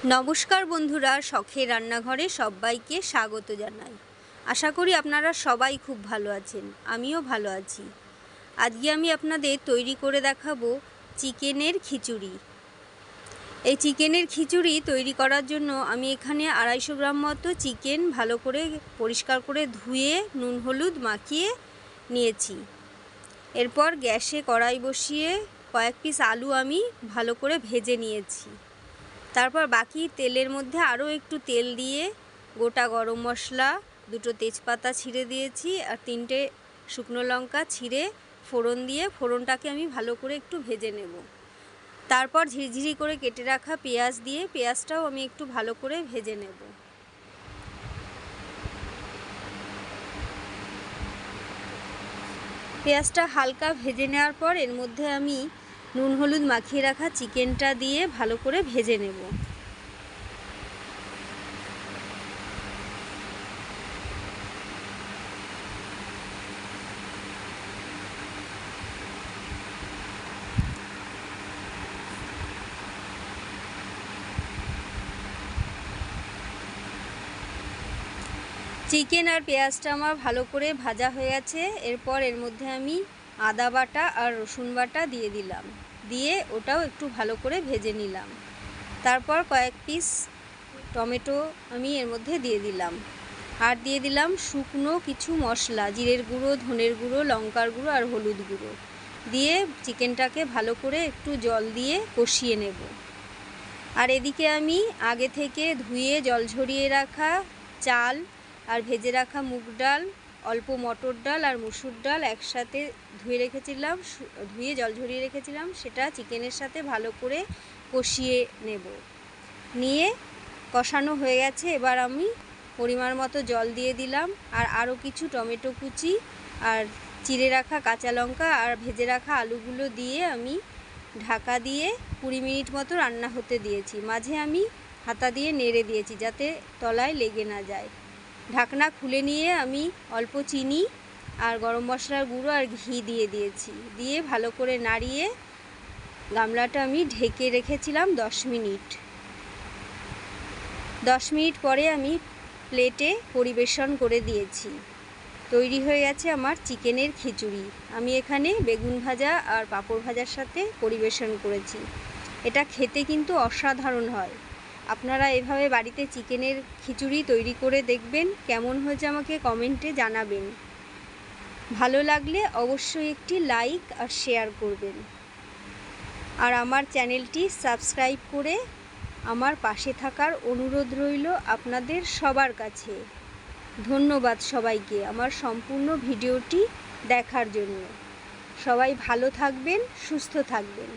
নমস্কার বন্ধুরা, শখের রান্নাঘরে সবাইকে স্বাগত জানাই। আশা করি আপনারা সবাই খুব ভালো আছেন, আমিও ভালো আছি। আজকে আমি আপনাদের তৈরি করে দেখাবো চিকেনের খিচুড়ি। এই চিকেনের খিচুড়ি তৈরি করার জন্য আমি এখানে 250 গ্রাম মতো চিকেন ভালো করে পরিষ্কার করে ধুয়ে নুন হলুদ মাখিয়ে নিয়েছি। এরপর গ্যাসে কড়াই বসিয়ে কয়েক পিস আলু আমি ভালো করে ভেজে নিয়েছি। তারপর বাকি তেলের মধ্যে আরও একটু তেল দিয়ে গোটা গরম মশলা, 2টো তেজপাতা ছিঁড়ে দিয়েছি আর 3টে শুকনো লঙ্কা ছিঁড়ে ফোড়ন দিয়ে ফোড়নটাকে আমি ভালো করে একটু ভেজে নেব। তারপর ঝিরিঝিরি করে কেটে রাখা পেঁয়াজ দিয়ে পেঁয়াজটাও আমি একটু ভালো করে ভেজে নেব। পেঁয়াজটা হালকা ভেজে নেওয়ার পর এর মধ্যে আমি নুন হলুদ মাখিয়ে রাখা চিকেনটা দিয়ে ভালো করে ভেজে নেব। চিকেন আর পেঁয়াজটা আমার ভালো করে ভাজা হয়ে গেছে। এরপর এর মধ্যে আমি আদা বাটা আর রসুন বাটা দিয়ে দিলাম, দিয়ে ওটাও একটু ভালো করে ভেজে নিলাম। তারপর কয়েক পিস টমেটো আমি এর মধ্যে দিয়ে দিলাম আর দিয়ে দিলাম শুকনো কিছু মশলা, জিরের গুঁড়ো, ধনের গুঁড়ো, লঙ্কার গুঁড়ো আর হলুদ গুঁড়ো দিয়ে চিকেনটাকে ভালো করে একটু জল দিয়ে কষিয়ে নেব। আর এদিকে আমি আগে থেকে ধুয়ে জল ঝরিয়ে রাখা চাল আর ভেজে রাখা মুগ ডাল, অল্প মটর ডাল আর মুসুর ডাল একসাথে ধুয়ে জল ঝরিয়ে রেখেছিলাম, সেটা চিকেনের সাথে ভালো করে কষিয়ে নেব। নিয়ে কষানো হয়ে গেছে, এবার আমি পরিমাণ মতো জল দিয়ে দিলাম আর আরও কিছু টমেটো কুচি আর চিড়ে রাখা কাঁচা লঙ্কা আর ভেজে রাখা আলুগুলো দিয়ে আমি ঢাকা দিয়ে 20 মিনিট মতো রান্না হতে দিয়েছি। মাঝে আমি হাতা দিয়ে নেড়ে দিয়েছি যাতে তলায় লেগে না যায়। ঢাকনা খুলে নিয়ে আমি অল্প চিনি আর গরম মশলার গুঁড়ো আর ঘি দিয়ে দিয়েছি, দিয়ে ভালো করে নাড়িয়ে গামলাটা আমি ঢেকে রেখেছিলাম 10 মিনিট। 10 মিনিট পরে আমি প্লেটে পরিবেশন করে দিয়েছি। তৈরি হয়ে গেছে আমার চিকেনের খিচুড়ি। আমি এখানে বেগুন ভাজা আর পাঁপড় ভাজার সাথে পরিবেশন করেছি। এটা খেতে কিন্তু অসাধারণ হয়। আপনারা এভাবে বাড়িতে চিকেনের খিচুড়ি তৈরি করে দেখবেন, কেমন হয়েছে আমাকে কমেন্টে জানাবেন। ভালো লাগলে অবশ্যই একটি লাইক আর শেয়ার করবেন আর আমার চ্যানেলটি সাবস্ক্রাইব করে আমার পাশে থাকার অনুরোধ রইল আপনাদের সবার কাছে। ধন্যবাদ সবাইকে আমার সম্পূর্ণ ভিডিওটি দেখার জন্য। সবাই ভালো থাকবেন, সুস্থ থাকবেন।